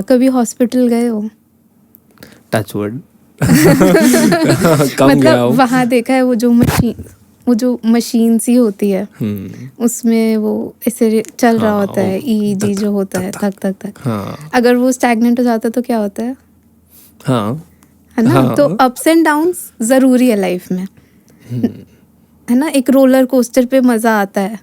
कभी हॉस्पिटल गए हो? टच वर्ड कम गया हूँ। वहाँ देखा है वो जो मशीन सी होती है, उसमें वो ऐसे चल रहा होता है, ईईजी जो होता है, थक थक थक। हाँ अगर वो स्टैग्नेंट हो जाता है तो क्या होता है? हाँ है ना? हाँ। तो अप्स एंड डाउन्स जरूरी है लाइफ में, है ना? एक रोलर कोस्टर पे मजा आता है,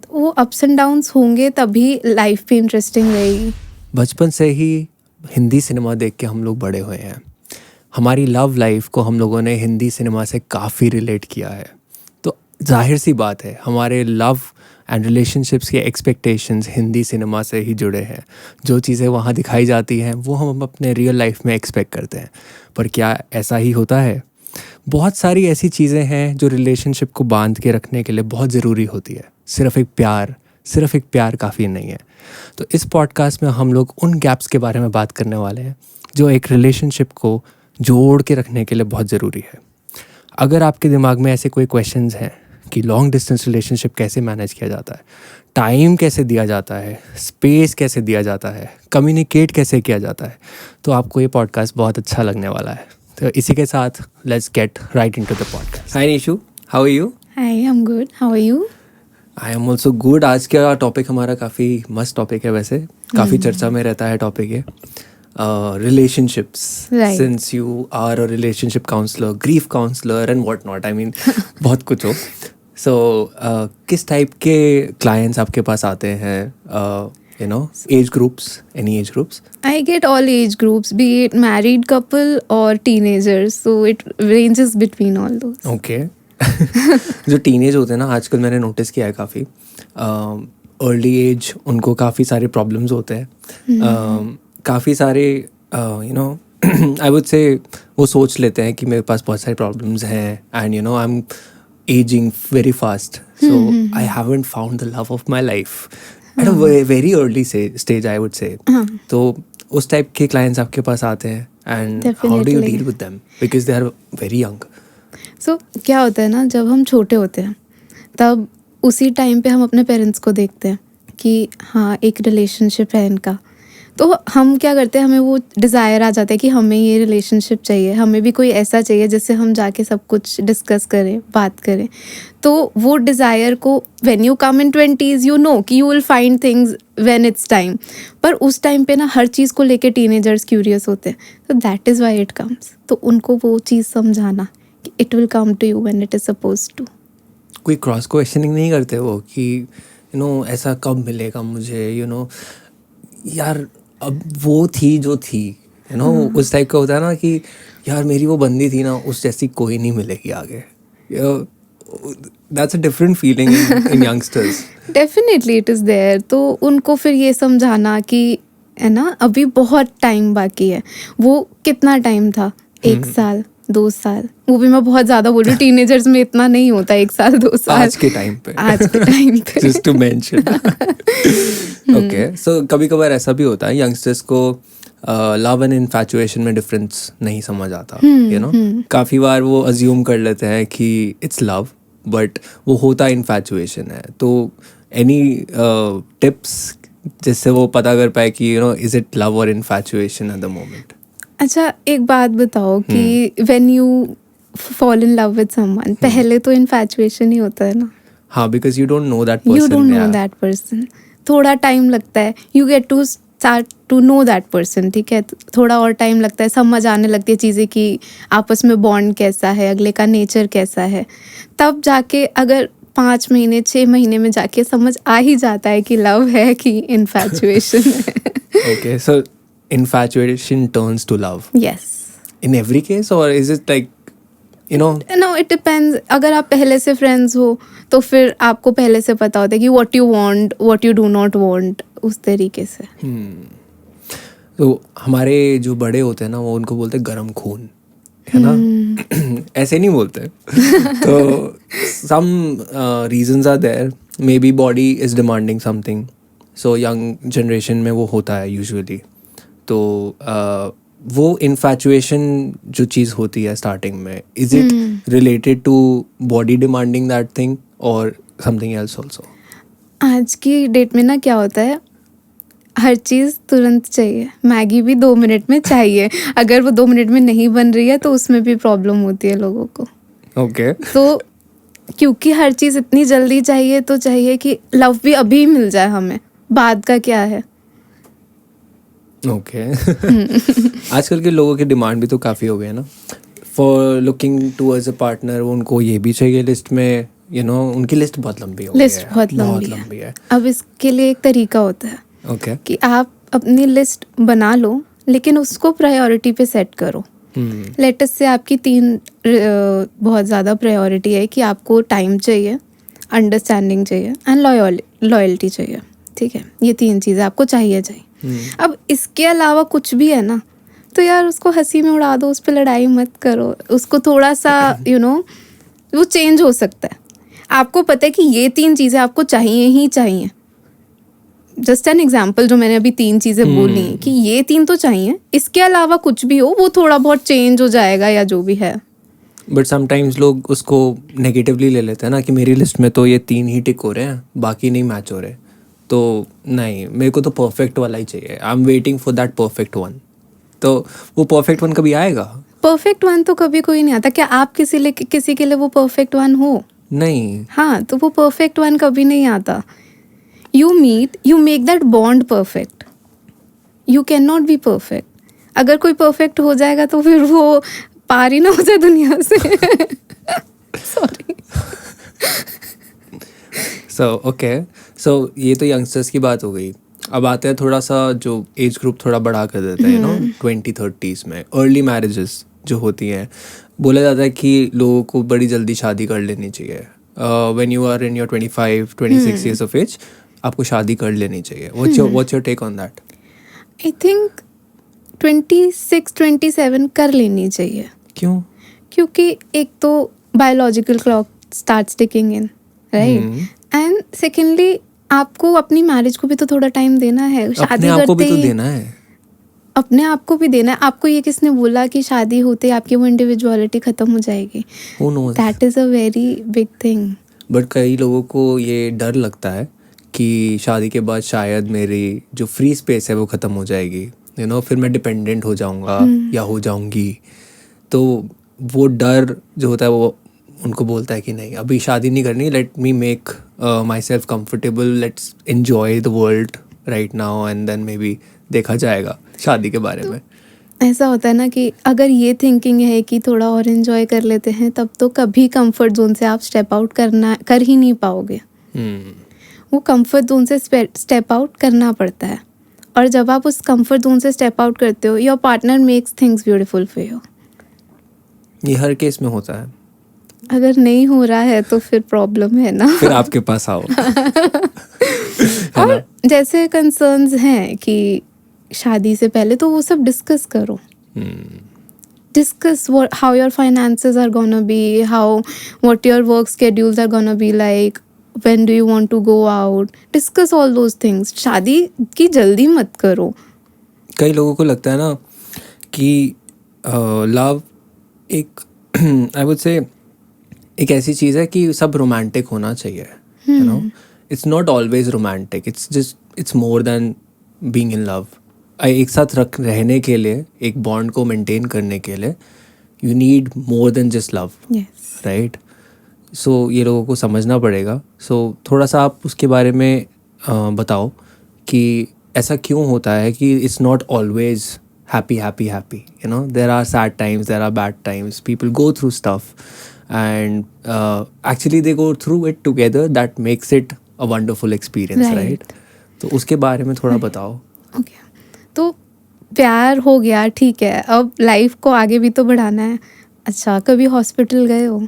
तो वो अप्स एंड डाउन्स होंगे तभी लाइफ भी इंटरेस्टिंग रहेगी। बचपन से ही हिंदी सिनेमा देख के हम लोग बड़े हुए हैं। हमारी लव लाइफ को हम लोगों ने हिंदी सिनेमा से काफ़ी रिलेट किया है। तो जाहिर सी बात है हमारे लव एंड रिलेशनशिप्स के एक्सपेक्टेशंस हिंदी सिनेमा से ही जुड़े हैं। जो चीज़ें वहाँ दिखाई जाती हैं वो हम अपने रियल लाइफ में एक्सपेक्ट करते हैं। पर क्या ऐसा ही होता है? बहुत सारी ऐसी चीज़ें हैं जो रिलेशनशिप को बांध के रखने के लिए बहुत ज़रूरी होती है। सिर्फ़ एक प्यार काफ़ी नहीं है। तो इस पॉडकास्ट में हम लोग उन गैप्स के बारे में बात करने वाले हैं जो एक रिलेशनशिप को जोड़ के रखने के लिए बहुत ज़रूरी है। अगर आपके दिमाग में ऐसे कोई क्वेश्चंस हैं कि लॉन्ग डिस्टेंस रिलेशनशिप कैसे मैनेज किया जाता है, टाइम कैसे दिया जाता है, स्पेस कैसे दिया जाता है, कम्युनिकेट कैसे किया जाता है, तो आपको ये पॉडकास्ट बहुत अच्छा लगने वाला है। तो इसी के साथ let's get right into the podcast. Hi Nishu, how are you? Hi, I am good, how are you? I am also good. आज का टॉपिक हमारा काफ़ी मस्त टॉपिक है, वैसे काफ़ी चर्चा में रहता है टॉपिक है relationships. Right. Since you are a relationship counselor, grief counselor and what not, I mean बहुत कुछ हो। So किस टाइप के clients आपके पास आते हैं? Age groups, any age groups? I get all age groups, be it married couple or teenagers, so it ranges between all those. Okay. जो टीनेज होते हैं ना, आजकल मैंने नोटिस किया है काफ़ी अर्ली एज, उनको काफ़ी सारे प्रॉब्लम्स होते हैं। काफ़ी सारे आई वुड से वो सोच लेते हैं कि मेरे पास बहुत सारे प्रॉब्लम्स हैं and I am ageing very fast, so I haven't found the love of my life at a very early stage, I would say. तो उस टाइप के क्लाइंट्स आपके पास आते हैं and how do you deal with them because they are very young? So क्या होता है ना, जब हम छोटे होते हैं तब उसी टाइम पे हम अपने पेरेंट्स को देखते हैं कि हाँ एक रिलेशनशिप है इनका, तो हम क्या करते हैं, हमें वो डिज़ायर आ जाता है कि हमें ये रिलेशनशिप चाहिए, हमें भी कोई ऐसा चाहिए जिससे हम जाके सब कुछ डिस्कस करें, बात करें। तो वो डिज़ायर को when you come in 20s you know कि you will find things when it's time, पर उस टाइम पे ना हर चीज़ को लेके टीनेजर्स क्यूरियस होते हैं, तो that is why it comes. तो उनको वो चीज़ समझाना कि it will come to you when it is suppose to. कोई क्रॉस क्वेश्चनिंग नहीं करते वो कि ऐसा कब मिलेगा मुझे, यार अब वो थी जो थी, उस टाइप का होता है ना कि यार मेरी वो बंदी थी ना, उस जैसी कोई नहीं मिलेगी आगे। That's a different feeling in youngsters. Definitely it is there. तो उनको फिर ये समझाना कि है ना अभी बहुत टाइम बाकी है। वो कितना टाइम था? 1 साल, 2 साल, वो भी मैं बहुत ज़्यादा बोल रही हूँ, टीनेजर्स में इतना नहीं होता 1 साल 2 साल आज के टाइम पे जस्ट टू मेंशन। ओके, सो कभी कभार ऐसा भी होता है यंगस्टर्स को लव एंड इन्फैचुएशन में डिफरेंस नहीं समझ आता, काफ़ी बार वो अज्यूम कर लेते हैं कि इट्स लव बट वो होता इन्फैचुएशन है। तो एनी टिप्स जिससे वो पता कर पाए कि इज इट लव और इन्फैचुएशन एट द मोमेंट? अच्छा, एक बात बताओ कि when you fall in love with someone, पहले तो इन्फैचुएशन ही होता है ना? हाँ, because you don't know that person. You don't know that person, थोड़ा टाइम लगता है, you get to start to know that person, ठीक है? थोड़ा और टाइम लगता है, समझ आने लगती है चीज़ें कि आपस में बॉन्ड कैसा है, अगले का नेचर कैसा है। तब जाके अगर 5 महीने 6 महीने में जाके समझ आ ही जाता है कि लव है कि इन्फैचुएशन है। Okay, so infatuation turns to love Yes. in every case, or is it like No, it depends. अगर आप पहले से फ्रेंड्स हो तो फिर आपको पहले से पता होता है कि what you want, what you do not want, उस तरीके से। तो हमारे जो बड़े होते हैं ना, वो उनको बोलते हैं गरम खून, है ना? ऐसे नहीं बोलते। तो some reasons are there, maybe body is demanding something, so young generation में वो होता है usually। तो वो इन्फैचुएशन जो चीज़ होती है स्टार्टिंग में, is it related to body demanding that thing और समथिंग एल्स ऑल्सो? आज की डेट में ना क्या होता है, हर चीज़ तुरंत चाहिए, मैगी भी 2 मिनट में चाहिए, अगर वो 2 मिनट में नहीं बन रही है तो उसमें भी प्रॉब्लम होती है लोगों को। ओके तो क्योंकि हर चीज़ इतनी जल्दी चाहिए तो चाहिए कि लव भी अभी मिल जाए हमें, बाद का क्या है। ओके आजकल के लोगों की डिमांड भी तो काफ़ी हो गई है ना, for looking towards a partner. उनको ये भी चाहिए लिस्ट में, उनकी लिस्ट बहुत लंबी हो गई है। लिस्ट बहुत लंबी है। अब इसके लिए एक तरीका होता है ओके कि आप अपनी लिस्ट बना लो, लेकिन उसको प्रायोरिटी पे सेट करो। लेटेस्ट से आपकी 3 बहुत ज़्यादा प्रायोरिटी है कि आपको टाइम चाहिए, अंडरस्टैंडिंग चाहिए एंड लॉयल्टी चाहिए। ठीक है, ये 3 चीज़ें आपको चाहिए। अब इसके अलावा कुछ भी है ना, तो यार उसको हंसी में उड़ा दो, उस पर लड़ाई मत करो, उसको थोड़ा सा वो चेंज हो सकता है। आपको पता है कि ये 3 चीज़ें आपको चाहिए ही चाहिए। जस्ट एन एग्जाम्पल, जो मैंने अभी 3 चीज़ें बोली कि ये 3 तो चाहिए, इसके अलावा कुछ भी हो वो थोड़ा बहुत चेंज हो जाएगा या जो भी है। बट समटाइम्स लोग उसको नेगेटिवली ले लेते हैं ना, कि मेरी लिस्ट में तो ये 3 ही टिक हो रहे हैं, बाकी नहीं मैच हो रहे। तो नहीं, मेरे को तो परफेक्ट वाला ही चाहिए। I am waiting for that perfect one. तो वो परफेक्ट वन कभी आएगा? परफेक्ट वन तो कभी कोई नहीं आता। क्या आप किसी के लिए वो परफेक्ट वन हो? नहीं। हाँ, तो वो परफेक्ट वन कभी नहीं आता। You make that bond perfect. You can not be perfect. अगर कोई परफेक्ट हो जाएगा तो फिर वो पार ही ना हो जाए दुनिया से। सॉरी। सो ये तो यंगस्टर्स की बात हो गई। अब आते हैं थोड़ा सा जो एज ग्रुप थोड़ा बढ़ा कर देते हैं 20-30s में। अर्ली मैरिजेस जो होती हैं, बोला जाता है कि लोगों को बड़ी जल्दी शादी कर लेनी चाहिए। When you are in your 25-26 years of age, आपको शादी कर लेनी चाहिए। What's your take on that? I think 26-27 कर लेनी चाहिए। क्यों? क्योंकि एक तो biological clock starts ticking in, right? And secondly आपको अपनी मैरिज को भी तो थोड़ा टाइम देना है। शादी अपने आप को भी तो ही देना है। अपने आप को भी देना है। आपको ये किसने बोला कि शादी होते आपकी वो इंडिविजुअलिटी खत्म हो जाएगी? Who knows? That is a very big thing. But कई लोगों को ये डर लगता है कि शादी के बाद शायद मेरी जो फ्री स्पेस है वो ख़त्म हो जाएगी, फिर मैं डिपेंडेंट हो जाऊंगा या हो जाऊंगी। तो वो डर जो होता है वो उनको बोलता है कि नहीं, अभी शादी नहीं करनी, let me make myself comfortable, let's enjoy the world right now and then maybe देखा जाएगा शादी के बारे में। ऐसा होता है ना कि अगर ये थिंकिंग है कि थोड़ा और एंजॉय कर लेते हैं, तब तो कभी कंफर्ट जोन से आप स्टेप आउट कर ही नहीं पाओगे। वो कंफर्ट जोन से स्टेप आउट करना पड़ता है, और जब आप उस कंफर्ट जोन से स्टेप आउट करते हो, your partner makes things beautiful for you. ये हर केस में होता है। अगर नहीं हो रहा है तो फिर प्रॉब्लम है ना। फिर आपके पास आओ। और जैसे कंसर्न्स हैं कि शादी से पहले, तो वो सब डिस्कस करो। Discuss how your finances are gonna be, what your work schedules are gonna be like, when do you want to go out. Discuss all those things. शादी की जल्दी मत करो। कई लोगों को लगता है ना कि लव एक आई वुड से एक ऐसी चीज़ है कि सब रोमांटिक होना चाहिए। It's not always romantic, it's more than being in love. एक साथ रहने के लिए, एक बॉन्ड को मेंटेन करने के लिए, you need more than just love, right? So ये लोगों को समझना पड़ेगा। सो थोड़ा सा आप उसके बारे में बताओ कि ऐसा क्यों होता है कि it's not always happy, there are sad times, there are bad times, people go through stuff and actually they go through it together, that makes it a wonderful experience, right? तो उसके बारे में थोड़ा बताओ। Okay. तो प्यार हो गया, ठीक है, अब लाइफ को आगे भी तो बढ़ाना है। अच्छा, कभी हॉस्पिटल गए हो?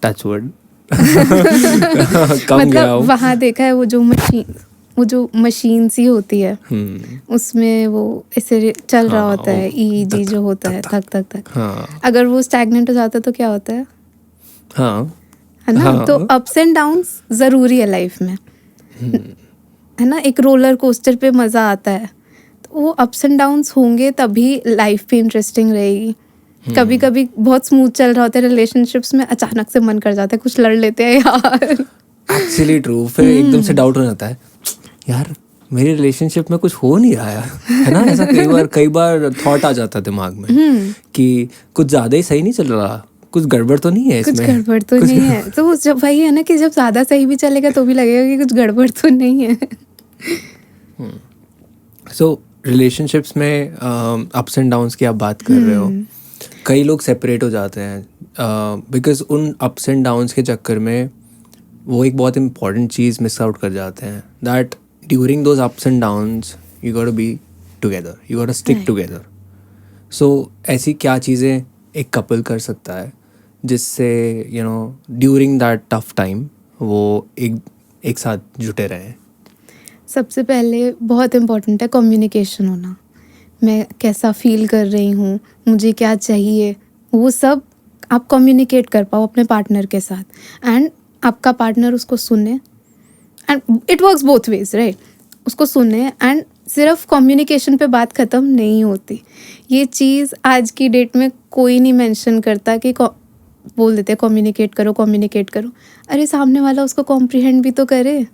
Touch word. कम गया हूँ। वहाँ देखा है वो जो मशीन सी होती है, उसमें वो ऐसे चल रहा होता है, EEG जो होता है, थक थक थक। हाँ। अगर वो स्टैग्नेंट हो जाता है तो क्या होता है? हाँ, है ना? तो अप्स एंड डाउन्स जरूरी है लाइफ में, है ना? एक रोलर कोस्टर पे मजा आता है, तो वो अप्स एंड डाउन्स होंगे तभी लाइफ भी इंटरेस्टिंग रहेगी। कभी कभी बहुत स्मूथ चल रहा होता है रिलेशनशिप्स में, अचानक से मन कर जाता है, कुछ लड़ लेते हैं यार। Actually true. फिर एकदम से डाउट हो जाता है, यार मेरे रिलेशनशिप में कुछ हो नहीं रहा है ना। ऐसा कई बार थॉट आ जाता है दिमाग में कि कुछ ज़्यादा ही सही नहीं चल रहा, कुछ गड़बड़ तो नहीं है कुछ इसमें, गड़बड़ तो नहीं है। तो जब वही है ना कि जब ज़्यादा सही भी चलेगा तो भी लगेगा कि कुछ गड़बड़ तो नहीं है। सो रिलेशनशिप्स में अप्स एंड डाउन्स की आप बात कर रहे हो, कई लोग सेपरेट हो जाते हैं बिकॉज उन अप्स एंड डाउन्स के चक्कर में वो एक बहुत इंपॉर्टेंट चीज़ मिस आउट कर जाते हैं, that during those ups and downs you got to be together, you got to stick together. So ऐसी क्या चीज़ें एक कपल कर सकता है जिससे you know during that tough time वो एक साथ जुटे रहें? सबसे पहले बहुत इम्पोर्टेंट है कम्युनिकेशन होना। मैं कैसा फील कर रही हूँ, मुझे क्या चाहिए, वो सब आप कम्युनिकेट कर पाओ अपने पार्टनर के साथ एंड आपका पार्टनर उसको सुने। And it works both ways right, उसको सुने एंड सिर्फ कम्युनिकेशन पे बात ख़त्म नहीं होती। ये चीज़ आज की डेट में कोई नहीं मेंशन करता कि बोल देते कम्युनिकेट करो कम्युनिकेट करो। अरे सामने वाला उसको कॉम्प्रिहेंड भी तो करे।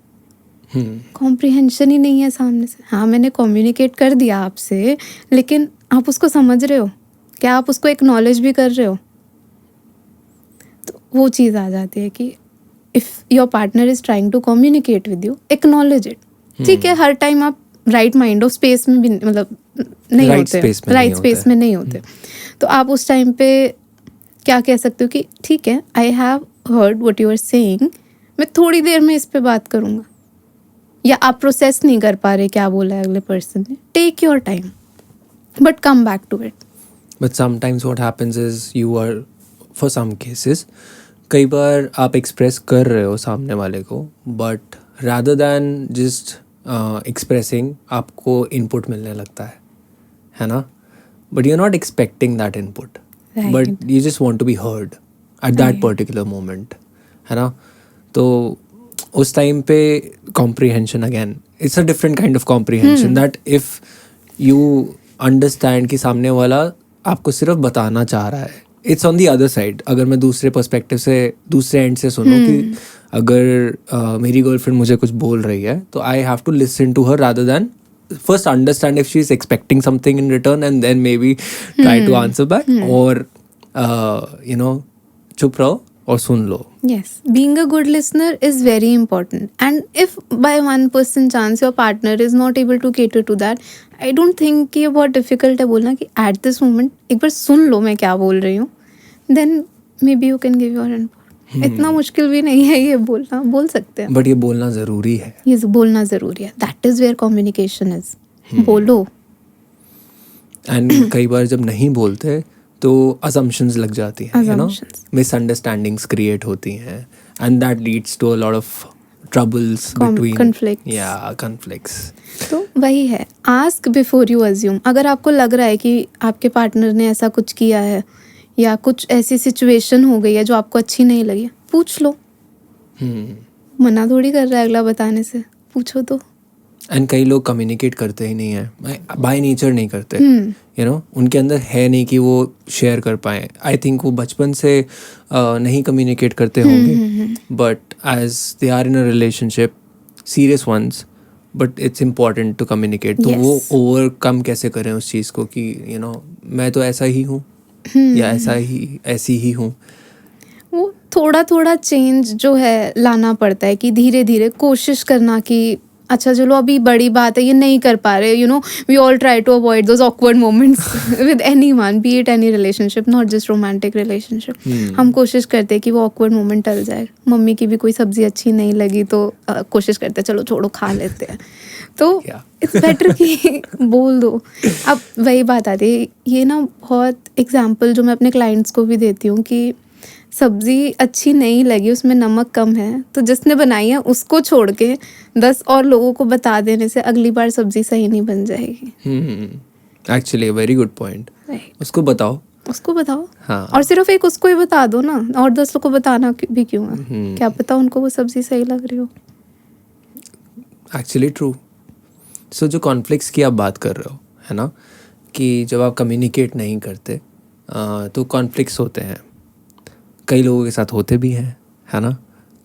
कॉम्प्रिहेंशन ही नहीं है सामने से। हाँ मैंने कम्युनिकेट कर दिया आपसे, लेकिन आप उसको समझ रहे हो क्या, आप उसको एक्नॉलेज भी कर रहे हो? तो वो चीज़ आ जाती है कि if your partner is trying to communicate with you, acknowledge it. ठीक है, हर टाइम आप राइट माइंड ऑफ स्पेस में भी मतलब नहीं होते, राइट स्पेस में नहीं होते, तो आप उस टाइम पे क्या कह सकते हो कि ठीक है, I have heard what you are saying, मैं थोड़ी देर में इस पे बात करूँगा। या आप प्रोसेस नहीं कर पा रहे क्या बोला है अगले पर्सन ने, take your time but come back to it. But sometimes what happens is you are, for some cases, कई बार आप एक्सप्रेस कर रहे हो सामने वाले को, but rather than just expressing आपको इनपुट मिलने लगता है ना, but you are not expecting that input, but you just want to be heard at that particular moment, है ना। तो उस टाइम पे comprehension, again it's a different kind of comprehension, that if you understand कि सामने वाला आपको सिर्फ बताना चाह रहा है, it's on the other side. अगर मैं दूसरे पर्सपेक्टिव से, दूसरे एंड से सुनूं कि अगर मेरी गर्लफ्रेंड मुझे कुछ बोल रही है तो I have to listen to her rather than first understand if she is expecting something in return and then maybe try to answer back, or you know, chup raho और सुन लो। Yes, being a good listener is very important, and if by 1% chance your partner is not able to cater to that, I don't think कि ये बहुत difficult है बोलना कि at this moment एक बार सुन लो मैं क्या बोल रही हूँ, then maybe you can give your input. इतना मुश्किल भी नहीं है ये बोलना, बोल सकते हैं। बट ये बोलना ज़रूरी है, ये बोलना ज़रूरी है, that is where communication is. बोलो। एंड कई बार जब नहीं बोलते तो assumptions लग जाती हैं, you know, misunderstandings create होती हैं, and that leads to a lot of troubles between conflicts. Yeah, conflicts. तो वही है, ask before you assume. अगर आपको लग रहा है कि आपके पार्टनर ने ऐसा कुछ किया है या कुछ ऐसी सिचुएशन हो गई है जो आपको अच्छी नहीं लगी, पूछ लो। मना थोड़ी कर रहा है अगला बताने से, पूछो तो। एंड कई लोग कम्युनिकेट करते ही नहीं हैं, बाय नेचर नहीं करते, यू नो, उनके अंदर है नहीं कि वो शेयर कर पाएँ। आई थिंक वो बचपन से नहीं कम्युनिकेट करते होंगे, but as they are in a relationship, serious ones, but it's important to communicate. तो वो ओवरकम कैसे करें उस चीज़ को कि यू नो मैं तो ऐसा ही हूँ या ऐसी ही हूँ। वो थोड़ा थोड़ा चेंज जो है लाना पड़ता है कि धीरे धीरे कोशिश करना कि अच्छा चलो अभी बड़ी बात है ये नहीं कर पा रहे, you know, we all try to avoid those awkward moments with anyone, be it any relationship, not just romantic relationship. हम कोशिश करते हैं कि वो ऑकवर्ड मोमेंट टल जाए। मम्मी की भी कोई सब्जी अच्छी नहीं लगी तो कोशिश करते हैं चलो छोड़ो खा लेते हैं, तो इट्स बेटर कि बोल दो। अब वही बात आती है, ये ना बहुत एग्जाम्पल जो मैं अपने क्लाइंट्स को भी देती हूँ कि सब्ज़ी अच्छी नहीं लगी, उसमें नमक कम है, तो जिसने बनाई है उसको छोड़ के 10 और लोगों को बता देने से अगली बार सब्ज़ी सही नहीं बन जाएगी। Actually very good point. उसको बताओ हाँ। और सिर्फ एक उसको ही बता दो ना, और 10 लोगों को बताना भी क्यों है, क्या पता उनको वो सब्ज़ी सही लग रही हो। Actually true. सो जो कॉन्फ्लिक्ट्स की आप बात कर रहे हो, है ना, कि जब आप कम्युनिकेट नहीं करते तो कॉन्फ्लिक्ट्स होते हैं, कई लोगों के साथ होते भी हैं, है ना।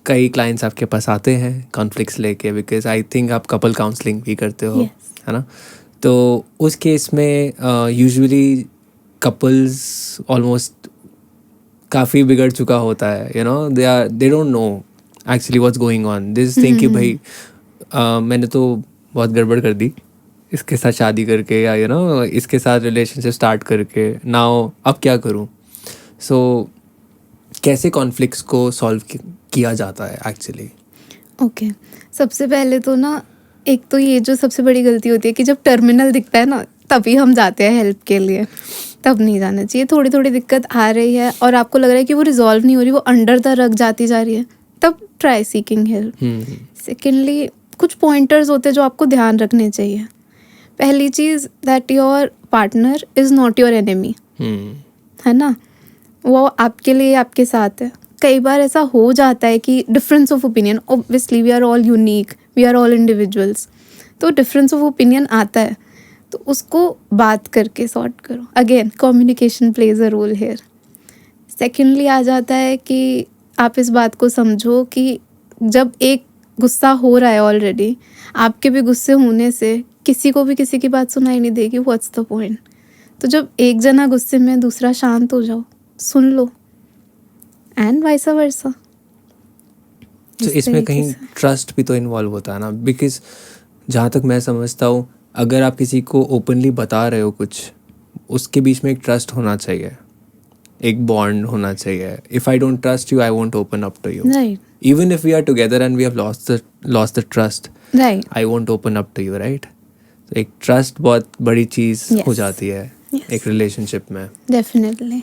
कई क्लाइंट्स आपके पास आते हैं कॉन्फ्लिक्ट्स लेके, बिकॉज आई थिंक आप कपल काउंसलिंग भी करते हो, Yes. है ना? तो उस केस में यूजुअली कपल्स ऑलमोस्ट काफ़ी बिगड़ चुका होता है, you know, they don't know actually what's going on, this think कि भाई मैंने तो बहुत गड़बड़ कर दी इसके साथ शादी करके, या यू नो इसके साथ रिलेशनशिप स्टार्ट करके, नाउ अब क्या करूं? सो कैसे कॉन्फ्लिक्ट्स को सॉल्व किया जाता है एक्चुअली? ओके, सबसे पहले तो ना, एक तो ये जो सबसे बड़ी गलती होती है कि जब टर्मिनल दिखता है ना, तभी हम जाते हैं हेल्प के लिए, तब नहीं जाना चाहिए। थोड़ी थोड़ी दिक्कत आ रही है और आपको लग रहा है कि वो रिजॉल्व नहीं हो रही, वो अंडर द रग जाती जा रही है, तब ट्राई सीकिंग हेल्प। सेकेंडली, कुछ पॉइंटर्स होते हैं जो आपको ध्यान रखने चाहिए। पहली चीज़, that your partner is not your enemy, है ना? वो आपके लिए आपके साथ है। कई बार ऐसा हो जाता है कि difference of opinion, obviously we are all unique, we are all individuals, तो डिफरेंस ऑफ ओपिनियन आता है, तो उसको बात करके सॉर्ट करो। Again communication plays a role here. Secondly आ जाता है कि आप इस बात को समझो कि जब एक गुस्सा हो रहा है ऑलरेडी, आपके भी गुस्से होने से किसी को भी किसी की बात सुनाई नहीं देगी, व्हाट्स द पॉइंट? तो जब एक जना गुस्से में, दूसरा शांत हो जाओ, सुन लो, एंड वाइस वर्सा। तो इसमें कहीं ट्रस्ट भी तो इन्वॉल्व होता है ना, बिकॉज जहाँ तक मैं समझता हूँ, अगर आप किसी को ओपनली बता रहे हो कुछ, उसके बीच में एक ट्रस्ट होना चाहिए, एक बॉन्ड होना चाहिए। If I don't trust you, I won't open up to you. Right, even if we are together and we have lost the trust, right, I won't open up to you, right? तो एक trust बहुत बड़ी चीज़ हो Yes. जाती है Yes. एक relationship में। Definitely.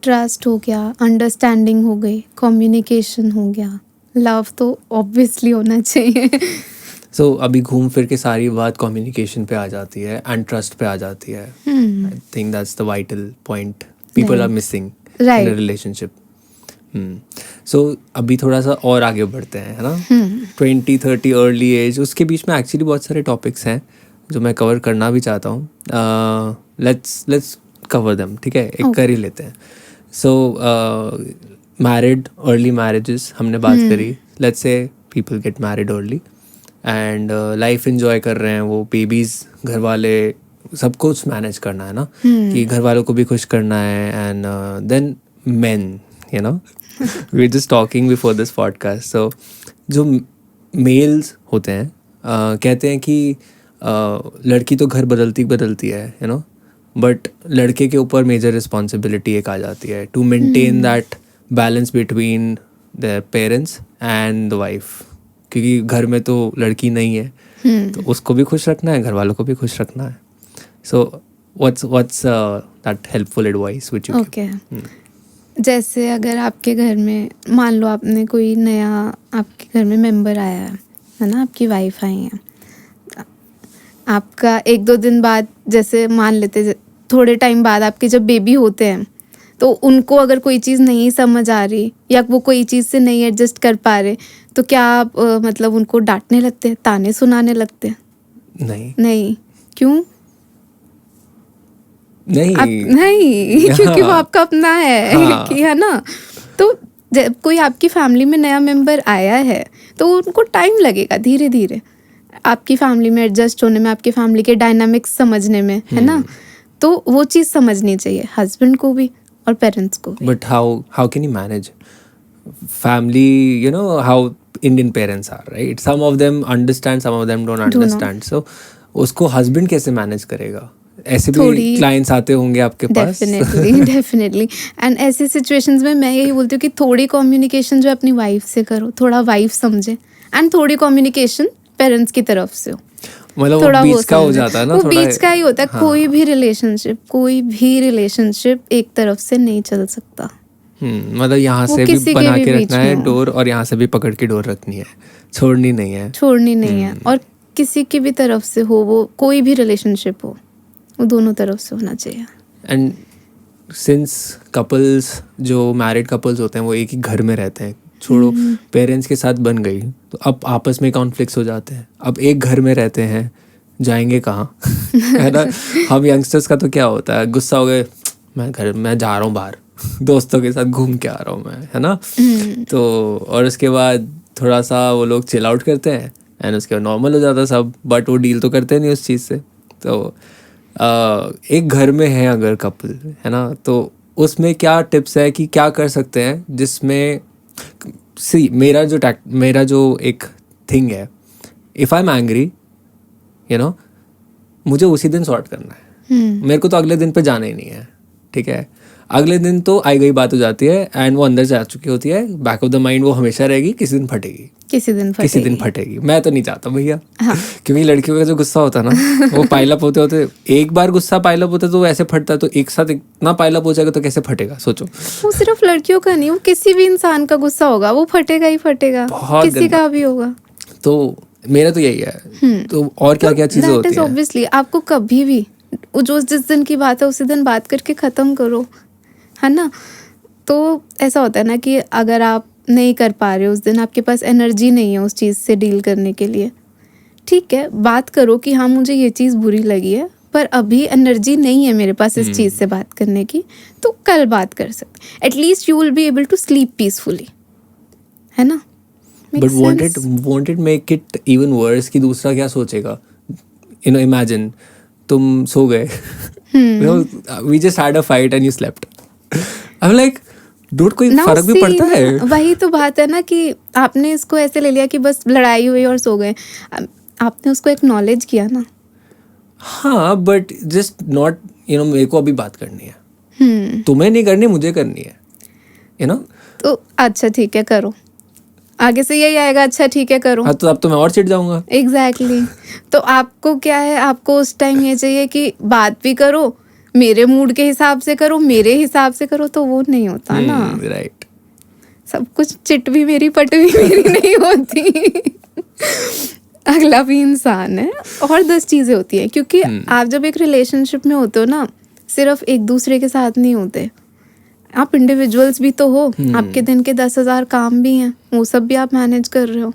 Trust हो गया, अंडरस्टैंडिंग हो गई, कम्युनिकेशन हो गया, लव तो ऑब्वियसली होना चाहिए। सो अभी घूम फिर के सारी बात कम्युनिकेशन पे आ जाती है एंड ट्रस्ट पे आ जाती है। I think that's the vital point people are missing in a relationship. So अभी थोड़ा सा और आगे बढ़ते हैं, है ना? 20-30 अर्ली एज, उसके बीच में एक्चुअली बहुत सारे टॉपिक्स हैं जो मैं कवर करना भी चाहता हूँ। लेट्स कवर देम, ठीक है? एक कर ही लेते हैं। सो मैरिड, अर्ली मैरिजेस हमने बात करी। Let's say people get married early and life enjoy कर रहे हैं, वो बेबीज़, घर वाले, सब कुछ मैनेज करना है ना, कि घर वालों को भी खुश करना है। And then men, you know, we are just talking before this podcast. So जो मेल्स होते हैं, कहते हैं कि लड़की तो घर बदलती है, यू नो, बट लड़के के ऊपर मेजर रिस्पॉन्सिबिलिटी एक आ जाती है to maintain that balance between the parents and the wife, क्योंकि घर में तो लड़की नहीं है, तो उसको भी खुश रखना है, घर वालों को भी खुश रखना है। So what's that helpful advice which you okay, जैसे अगर आपके घर में, मान लो आपने कोई नया आपके घर में मेंबर आया है ना, आपकी वाइफ आई है, आपका 1-2 दिन बाद, जैसे मान लेते थोड़े टाइम बाद आपके जब बेबी होते हैं, तो उनको अगर कोई चीज़ नहीं समझ आ रही या वो कोई चीज़ से नहीं एडजस्ट कर पा रहे, तो क्या आप मतलब उनको डांटने लगते हैं, ताने सुनाने लगते हैं? नहीं। क्यों? नहीं क्योंकि वो आपका अपना है। हाँ. कि है ना, तो जब कोई आपकी फैमिली में नया मेंबर आया है, तो उनको टाइम लगेगा धीरे धीरे आपकी फैमिली में एडजस्ट होने में, आपकी फैमिली के डायनामिक्स समझने में, है ना? तो वो चीज़ समझनी चाहिए हस्बैंड को भी और पेरेंट्स को भी। But how can you manage family, you know how Indian parents are, right? Some of them understand, some of them don't understand. So उसको हस्बैंड कैसे मैनेज करेगा? ऐसे भी क्लाइंट्स आते होंगे आपके पास। डेफिनेटली। एंड ऐसी सिचुएशंस में मैं यही बोलती हूँ कि थोड़ी कम्युनिकेशन जो अपनी वाइफ से करो, थोड़ा वाइफ समझे, एंड थोड़ी कम्युनिकेशन पेरेंट्स की तरफ से हो, मतलब थोड़ा वो बीच का हो जाता है ना, वो थोड़ा बीच का ही होता है। हाँ. कोई भी रिलेशनशिप एक तरफ से नहीं चल सकता। मतलब यहाँ से भी बना के रखना है डोर, और यहाँ से भी पकड़ के डोर रखनी है, छोड़नी नहीं है। और किसी की भी तरफ से हो, वो कोई भी रिलेशनशिप हो, वो दोनों तरफ से होना चाहिए। एंड सिंस कपल्स, जो मैरिड कपल्स होते हैं, वो एक ही घर में रहते हैं, छोड़ो पेरेंट्स के साथ बन गई, तो अब आपस में कॉन्फ्लिक्ट्स हो जाते हैं। अब एक घर में रहते हैं, जाएंगे कहाँ? है ना? हम यंगस्टर्स का तो क्या होता है, गुस्सा हो गए, मैं जा रहा हूँ बाहर, दोस्तों के साथ घूम के आ रहा हूँ मैं, है ना। तो और उसके बाद थोड़ा सा वो लोग चिल आउट करते हैं एंड उसके बाद नॉर्मल हो जाता है सब, बट वो डील तो करते नहीं उस चीज़ से। तो एक घर में है अगर कपल, है ना, तो उसमें क्या टिप्स है कि क्या कर सकते हैं जिसमें सी मेरा जो एक थिंग है, if I am angry, you know, मुझे उसी दिन सॉर्ट करना है। मेरे को तो अगले दिन पे जाना ही नहीं है, ठीक है। अगले दिन तो आई गई बात हो जाती है एंड वो अंदर जा चुकी होती है, बैक ऑफ द माइंड वो हमेशा रहेगी, किसी दिन फटेगी, किसी दिन फटेगी। मैं तो नहीं चाहता भैया। हाँ। क्योंकि लड़कियों का जो गुस्सा होता है ना, वो पाइलअप होते होते एक बार गुस्सा पाइलअप होता है तो वो ऐसे फटता है, तो एक साथ इतना पाइलअप हो जाएगा तो कैसे फटेगा, सोचो। वो सिर्फ लड़कियों का नहीं, वो किसी भी इंसान का गुस्सा होगा, वो फटेगा ही फटेगा, किसी का भी होगा। तो मेरा तो यही है। तो और क्या क्या चीजें होती हैं? ऑब्वियसली आपको कभी भी जो जिस दिन की बात है उसी दिन बात करके ख़त्म करो, है ना। तो ऐसा होता है ना कि अगर आप नहीं कर पा रहे हो उस दिन, आपके पास एनर्जी नहीं है उस चीज़ से डील करने के लिए, ठीक है, बात करो कि हाँ मुझे ये चीज़ बुरी लगी है पर अभी एनर्जी नहीं है मेरे पास इस चीज़ से बात करने की, तो कल बात कर सकते। At least you will be able to sleep peacefully, है ना। But won't it make it even worse कि दूसरा क्या सोचेगा? You know, imagine तुम सो गए, you know, we just had a fight and you slept. I'm like, dude, कोई फर्क भी पड़ता है? वही तो बात है ना कि आपने इसको ऐसे ले लिया कि बस लड़ाई हुई और सो गए, आपने उसको एक्नॉलेज किया ना। हाँ, but just not, you know, मेरे को अभी बात करनी है, तुम्हें नहीं करनी, मुझे करनी है, यू नो। तो अच्छा ठीक है करो, आगे से यही आएगा, अच्छा ठीक है करो। हाँ, तो अब तो मैं और चिढ़ जाऊंगा। एग्जैक्टली तो आपको क्या है, आपको उस टाइम ये चाहिए कि बात भी करो, मेरे मूड के हिसाब से करो, मेरे हिसाब से करो, तो वो नहीं होता ना। राइट। सब कुछ चिट भी मेरी पट भी मेरी नहीं होती। अगला भी इंसान है और 10 चीज़ें होती हैं, क्योंकि आप जब एक रिलेशनशिप में होते हो ना, सिर्फ एक दूसरे के साथ नहीं होते, आप इंडिविजुअल्स भी तो हो। आपके दिन के 10,000 काम भी हैं, वो सब भी आप मैनेज कर रहे हो।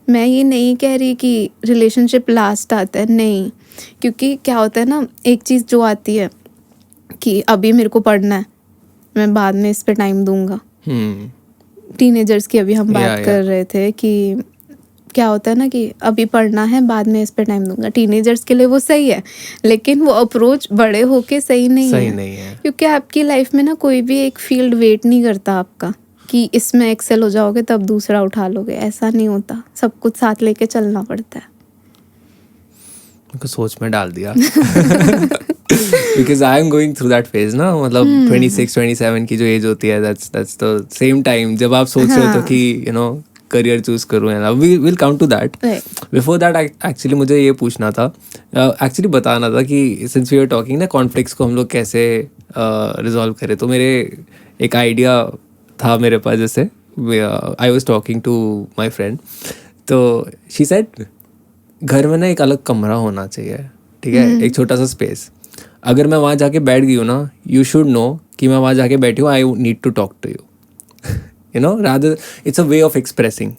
मैं ये नहीं कह रही कि रिलेशनशिप लास्ट आता है, नहीं, क्योंकि क्या होता है ना, एक चीज़ जो आती है कि अभी मेरे को पढ़ना है, मैं बाद में इस पे टाइम दूंगा। टीनेजर्स की अभी हम बात कर रहे थे कि क्या होता है ना कि अभी पढ़ना है, बाद में इस पे टाइम दूंगा। टीनेजर्स के लिए वो सही है, लेकिन वो अप्रोच बड़े होके सही नहीं है। क्योंकि आपकी लाइफ में ना कोई भी एक फील्ड वेट नहीं करता आपका कि इसमें एक्सेल हो जाओगे तब दूसरा उठा लोगे, ऐसा नहीं होता। सब कुछ साथ लेके चलना पड़ता है। मेरे को सोच में डाल दिया। Because I am going through that phase ना, मतलब 26-27 की जो एज होती है, that's the same time जब आप सोच रहे हो कि you know करियर चूज करूँ, है ना। we'll come to that. Before that actually मुझे ये पूछना था, एक्चुअली बताना था कि since we were talking ना कॉन्फ्लिक्ट्स को हम लोग कैसे रिजॉल्व करें, तो मेरे एक आइडिया था मेरे पास। जैसे I was talking to my friend, तो शी सेड घर में ना एक अलग कमरा होना चाहिए, ठीक है, एक छोटा सा स्पेस। अगर मैं वहाँ जाके बैठ गई हूँ ना, यू शुड नो कि मैं वहाँ जाके बैठी हूँ, I need to talk to you, you know, rather it's a way of expressing,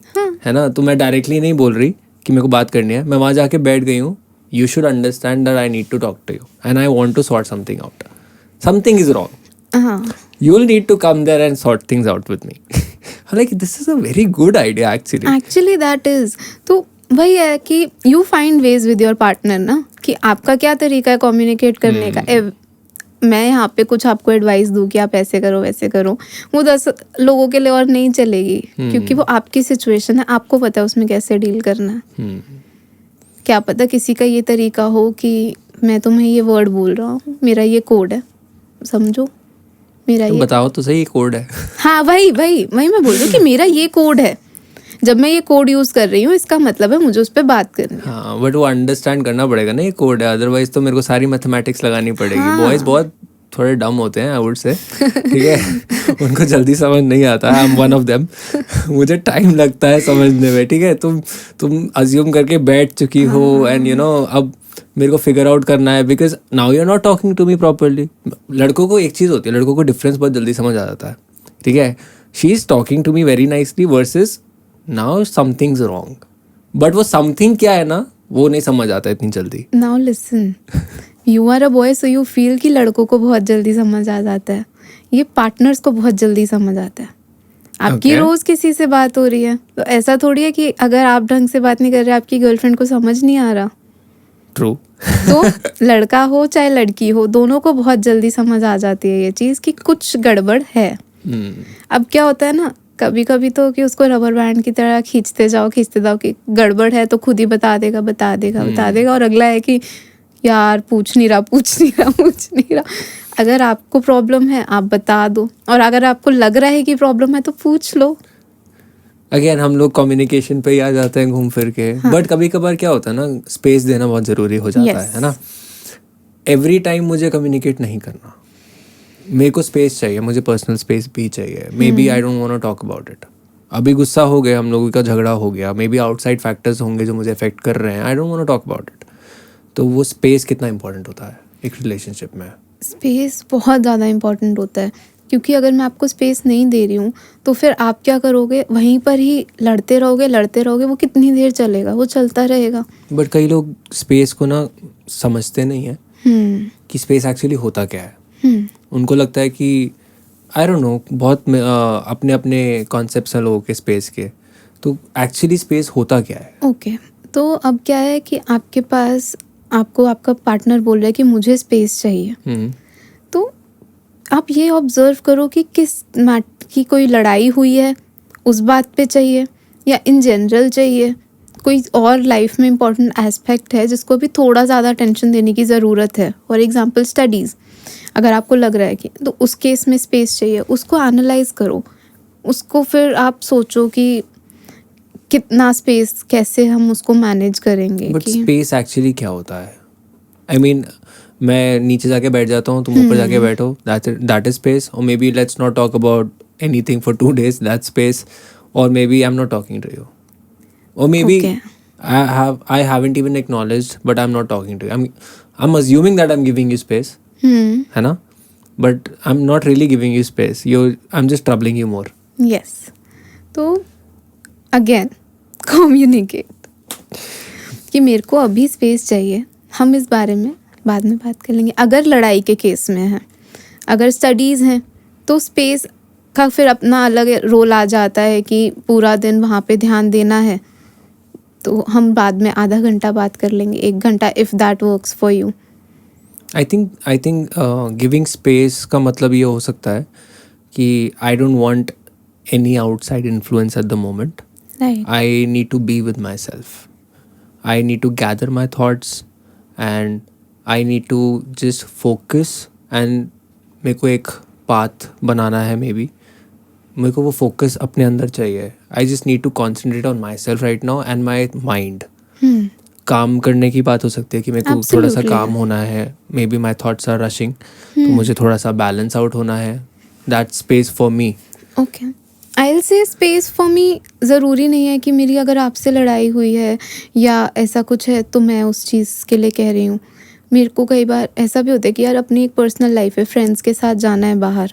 है ना। तो मैं डायरेक्टली नहीं बोल रही कि मेरे को बात करनी है, मैं वहाँ जाके बैठ गई हूँ, you should understand that I need to talk to you and I want to sort something out, something is wrong, you will need to come there and sort things out with me. I'm like, this is a very good idea actually that is। तो वही है कि you find ways with your partner ना, कि आपका क्या तरीका है कम्युनिकेट करने का। मैं यहाँ पे कुछ आपको एडवाइस दूँ कि आप ऐसे करो वैसे करो, वो 10 लोगों के लिए और नहीं चलेगी, क्योंकि वो आपकी सिचुएशन है, आपको पता है उसमें कैसे डील करना है। क्या पता किसी का ये तरीका हो कि मैं तुम्हें ये वर्ड बोल रहा हूँ, मेरा ये कोड है, समझो मेरा ये, बताओ तो सही कोड है। हाँ वही मैं बोल रही हूँ कि मेरा ये कोड है, जब मैं ये कोड यूज कर रही हूँ इसका मतलब है मुझे उस पर बात करनी है। हाँ, बट वो अंडरस्टैंड करना पड़ेगा ना, ये कोड है, अदरवाइज तो मेरे को सारी मैथमेटिक्स लगानी पड़ेगी। बॉयज बहुत थोड़े डम होते हैं, आई वुड से, ठीक है। उनको जल्दी समझ नहीं आता, I am one of them. मुझे टाइम लगता है समझने में, ठीक है। तुम अज्यूम करके बैठ चुकी हो एंड यू नो अब मेरे को फिगर आउट करना है, because now you are not talking to me properly. लड़कों को एक चीज़ होती है, लड़कों को डिफरेंस बहुत जल्दी समझ आ जाता है, ठीक है। She is talking to me very nicely versus now something's wrong, but वो समथिंग क्या है ना, वो नहीं समझ आता इतनी जल्दी। Now listen, you are a boy so you feel कि लड़कों को बहुत जल्दी समझ आ जाता है, ये पार्टनर्स को बहुत जल्दी समझ आता है। आपकी Okay. रोज किसी से बात हो रही है तो ऐसा थोड़ी है कि अगर आप ढंग से बात नहीं कर रहे आपकी गर्लफ्रेंड को समझ नहीं आ रहा। ट्रू। तो लड़का हो चाहे लड़की हो, दोनों को बहुत जल्दी समझ आ जाती है ये चीज़ कि कुछ गड़बड़ है। अब क्या होता है ना, कभी कभी तो कि उसको रबर बैंड की तरह खींचते जाओ कि गड़बड़ है तो खुद ही बता देगा और अगला है कि यार पूछ नहीं रहा। अगर आपको प्रॉब्लम है आप बता दो, और अगर आपको लग रहा है कि प्रॉब्लम है तो पूछ लो। अगेन हम लोग कम्युनिकेशन पे ही आ जाते हैं घूम फिर के। बट कभी कभार क्या होता है ना, स्पेस देना बहुत ज़रूरी हो जाता Yes. है ना। एवरी टाइम मुझे कम्युनिकेट नहीं करना, मेरे को स्पेस चाहिए, मुझे पर्सनल स्पेस भी चाहिए। Maybe I don't want to talk about it. अभी गुस्सा हो गया, हम लोगों का झगड़ा हो गया, मे बी आउटसाइड फैक्टर्स होंगे जो मुझे अफेक्ट कर रहे हैं, I don't want to talk about it. तो वो स्पेस कितना इंपॉर्टेंट होता है एक रिलेशनशिप में। स्पेस बहुत ज़्यादा इम्पोर्टेंट होता है, क्योंकि अगर मैं आपको स्पेस नहीं दे रही हूँ तो फिर आप क्या करोगे, वहीं पर ही लड़ते रहोगे। वो कितनी देर चलेगा, वो चलता रहेगा। बट कई लोग स्पेस को ना समझते नहीं है कि स्पेस एक्चुअली होता क्या है। उनको लगता है कि आई डोंट नो, बहुत अपने अपने कॉन्सेप्ट्स हैं लोगों के स्पेस के। तो एक्चुअली स्पेस होता क्या है? ओके, तो अब क्या है कि आपके पास आपको आपका पार्टनर बोल रहा है कि मुझे स्पेस चाहिए, तो आप ये ऑब्जर्व करो कि किस की कोई लड़ाई हुई है उस बात पे चाहिए, या इन जनरल चाहिए, कोई और लाइफ में इम्पोर्टेंट एस्पेक्ट है जिसको भी थोड़ा ज़्यादा अटेंशन देने की ज़रूरत है। फॉर एग्जांपल स्टडीज़, अगर आपको लग रहा है कि तो उस केस में स्पेस चाहिए, उसको एनालाइज करो, उसको फिर आप सोचो कि कितना स्पेस, कैसे हम उसको मैनेज करेंगे। बट कि स्पेस एक्चुअली क्या होता है? आई मीन मैं नीचे जाके बैठ जाता हूँ, तुम ऊपर जाके बैठो, दैट इज स्पेस। और maybe let's not talk about anything for 2 days, that space. और maybe I am not talking to you, or maybe Okay. I haven't even acknowledged, but I'm not talking to you. I'm assuming that I'm giving you space, है ना? But I'm not really giving you space. I'm just troubling you more. Yes, तो again communicate कि मेरे को अभी space चाहिए, हम इस बारे में बाद में बात कर लेंगे। अगर लड़ाई के केस में है, अगर स्टडीज़ हैं तो स्पेस का फिर अपना अलग रोल आ जाता है कि पूरा दिन वहाँ पे ध्यान देना है, तो हम बाद में आधा घंटा बात कर लेंगे, 1 घंटा, if that works for you. I think giving space का मतलब ये हो सकता है कि I don't want any outside influence at the moment. Right, I need to be with myself. I need to gather my thoughts and I need to just focus and मेरे को एक path बनाना है। मे बी मेरे को वो focus अपने अंदर चाहिए। I just need to concentrate on myself right now and my mind. काम करने की बात हो सकती है कि मेरे को थोड़ा सा Absolutely. काम होना है, maybe my thoughts are rushing, तो मुझे थोड़ा सा बैलेंस आउट होना है। That space for me. Okay, I will say space for me ज़रूरी नहीं है कि मेरी अगर आपसे लड़ाई हुई है या ऐसा कुछ है तो मैं उस चीज़ के लिए कह रही हूँ। मेरे को कई बार ऐसा भी होता है कि यार अपनी एक पर्सनल लाइफ है, फ्रेंड्स के साथ जाना है बाहर,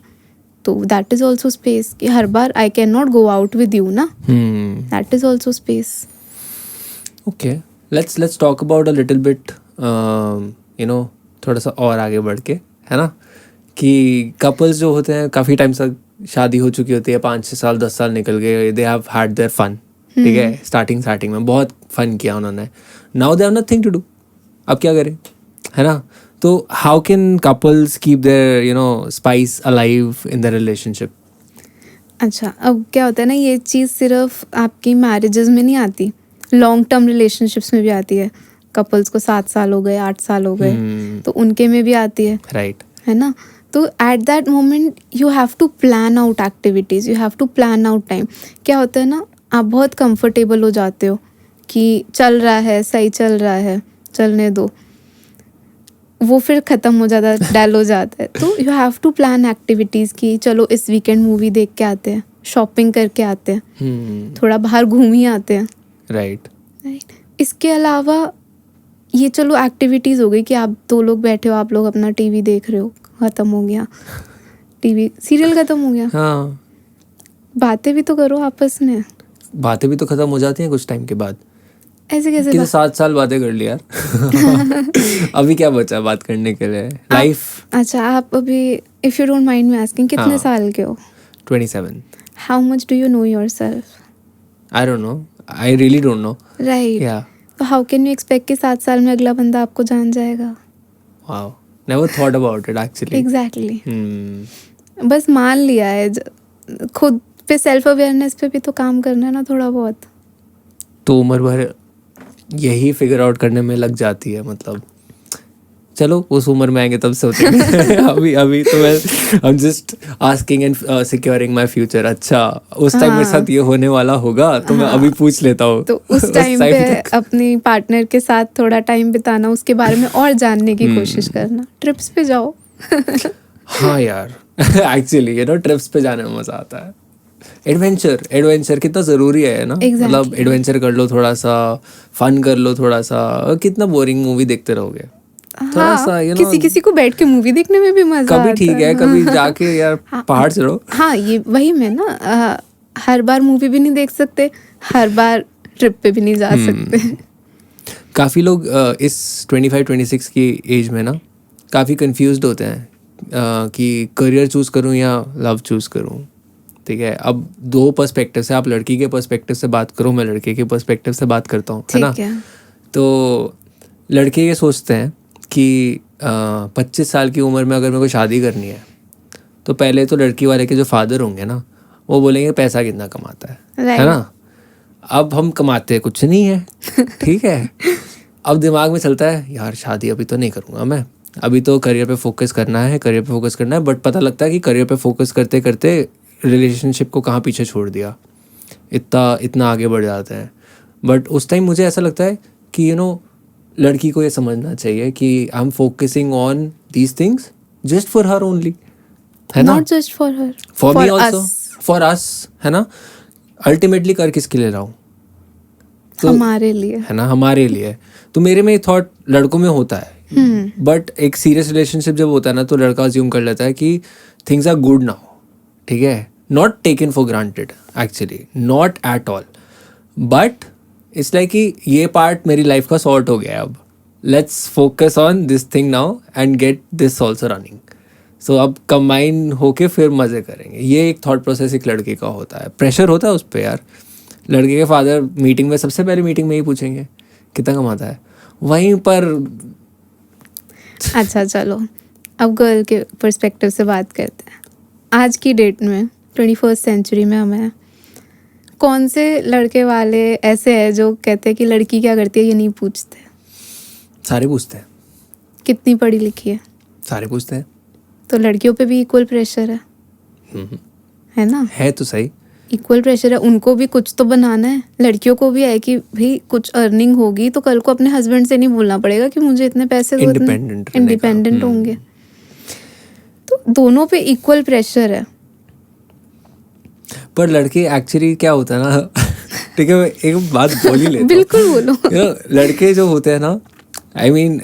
तो दैट इज़ ऑल्सो स्पेस कि हर बार I can not go out with you ना, that is also space. Okay, let's talk about a little bit, थोड़ा सा और आगे बढ़ के, है ना, कि कपल्स जो होते हैं काफ़ी टाइम तक शादी हो चुकी होती है, 5-6 साल 10 साल निकल गए, they have had their fun, ठीक है, स्टार्टिंग में बहुत फन किया उन्होंने, now they have nothing to do, अब क्या करें, है ना? तो how can couples keep their spice alive in the relationship? अच्छा, अब क्या होता है ना, ये चीज़ सिर्फ आपकी मैरिजेस में नहीं आती, लॉन्ग टर्म रिलेशनशिप्स में भी आती है। कपल्स को 7 साल हो गए, 8 साल हो गए, तो उनके में भी आती है, राइट। है ना? तो at that moment you have to plan out activities, you have to plan out time. क्या होता है ना, आप बहुत कंफर्टेबल हो जाते हो कि चल रहा है, सही चल रहा है, चलने दो, वो फिर ख़त्म हो जाता है, डल हो जाता है। तो you have to plan activities की चलो इस वीकेंड मूवी देख के आते हैं, शॉपिंग करके आते हैं, थोड़ा बाहर घूम ही आते हैं, राइट। इसके अलावा ये चलो एक्टिविटीज़ हो गई कि आप 2 लोग बैठे हो, आप लोग अपना टीवी देख रहे हो, ख़त्म हो गया, टीवी सीरियल ख़त्म हो गया, हाँ, बातें भी तो करो आपस में। बातें भी तो ख़त्म हो जाती हैं कुछ टाइम के बाद। ऐसे कैसे कि तो 7 साल बातें कर ली यार। अभी क्या बचा बात करने के लिए? लाइफ। अच्छा, आप अभी if you don't mind me asking, कितने हाँ। साल के हो? 27. How much do you know yourself? I don't know. I really don't know. Right. Yeah. तो हाउ कैन यू एक्सपेक्ट कि 7 साल में अगला बंदा आपको जान जाएगा? Wow. Never thought about it actually. Exactly. Hmm. बस मान लिया है, खुद पे सेल्फ अवेयरनेस पे भी तो काम करना है ना थोड़ा बहुत। तो उम्र भर यही फिगर आउट करने में लग जाती है, मतलब चलो उस उम्र में आएंगे तब सोचेंगे। अभी अभी तो मैं I am just asking and securing my future. अच्छा उस टाइम मेरे साथ ये होने वाला होगा तो मैं अभी पूछ लेता हूँ। तो उस टाइम पे अपनी पार्टनर के साथ थोड़ा टाइम बिताना, उसके बारे में और जानने की कोशिश करना, ट्रिप्स पे जाओ। हाँ यार, एक्चुअली ट्रिप्स पे जाने में मजा आता है। एडवेंचर कितना ज़रूरी है ना। मतलब एडवेंचर कर लो, थोड़ा सा फन कर लो, थोड़ा सा, कितना बोरिंग मूवी देखते रहोगे। थोड़ा सा किसी किसी को बैठ के मूवी देखने में भी मजा आता है। कभी ठीक है, कभी जाके यार पहाड़ चढ़ो। हाँ, ये वही मैं ना, हर बार मूवी भी नहीं देख सकते, हर बार ट्रिप पे भी नहीं जा सकते। काफ़ी लोग इस 25-26 की एज में ना काफ़ी कंफ्यूज्ड होते हैं कि करियर चूज़ करूँ या लव चूज़ करूँ। ठीक है, अब 2 पर्सपेक्टिव से, आप लड़की के पर्सपेक्टिव से बात करो, मैं लड़के के पर्सपेक्टिव से बात करता हूँ, है ना। तो लड़के ये सोचते हैं कि 25 साल की उम्र में अगर मेरे को शादी करनी है तो पहले तो लड़की वाले के जो फादर होंगे ना, वो बोलेंगे पैसा कितना कमाता है ना। अब हम कमाते कुछ नहीं है, ठीक है। अब दिमाग में चलता है यार शादी अभी तो नहीं करूँगा मैं, अभी तो करियर पे फोकस करना है, बट पता लगता है कि करियर पे फोकस करते करते रिलेशनशिप को कहाँ पीछे छोड़ दिया, इतना आगे बढ़ जाते हैं। बट उस टाइम मुझे ऐसा लगता है कि लड़की को ये समझना चाहिए कि I am focusing on these things just for her only, है ना। Not just for her, for me also, for us, है ना। अल्टीमेटली कर किसके लिए रहा हूँ? तो हमारे लिए, है ना, हमारे लिए। तो मेरे में थॉट लड़कों में होता है, बट एक सीरियस रिलेशनशिप जब होता है ना तो लड़का अज्यूम कर लेता है कि थिंग्स आर गुड नाउ, ठीक है। Not taken for granted actually, not at all, but it's like कि ये पार्ट मेरी लाइफ का सॉर्ट हो गया है, अब let's focus on this thing now and get this also running. So अब कंबाइन होके फिर मज़े करेंगे। ये एक थॉट प्रोसेस एक लड़के का होता है, प्रेशर होता है उस पर यार। लड़के के फादर मीटिंग में, सबसे पहले मीटिंग में ही पूछेंगे कितना कमाता है, वहीं पर। अच्छा चलो अब गर्ल के पर्सपेक्टिव से बात करते हैं। आज की डेट में 21st सेंचुरी में हमें कौन से लड़के वाले ऐसे हैं जो कहते हैं कि लड़की क्या करती है ये नहीं पूछते? सारे पूछते हैं। कितनी पढ़ी लिखी है? सारे पूछते हैं। तो लड़कियों पे भी इक्वल प्रेशर है, है ना। है तो सही, इक्वल प्रेशर है, उनको भी कुछ तो बनाना है। लड़कियों को भी है कि भाई कुछ अर्निंग होगी तो कल को अपने हस्बैंड से नहीं बोलना पड़ेगा कि मुझे इतने पैसे दो, इंडिपेंडेंट होंगे। तो दोनों पे इक्वल प्रेशर है। पर लड़के एक्चुअली क्या होता है ना, ठीक है मैं एक बात बोल ही लेता हूँ। बिल्कुल बोलो। लड़के जो होते हैं ना, आई मीन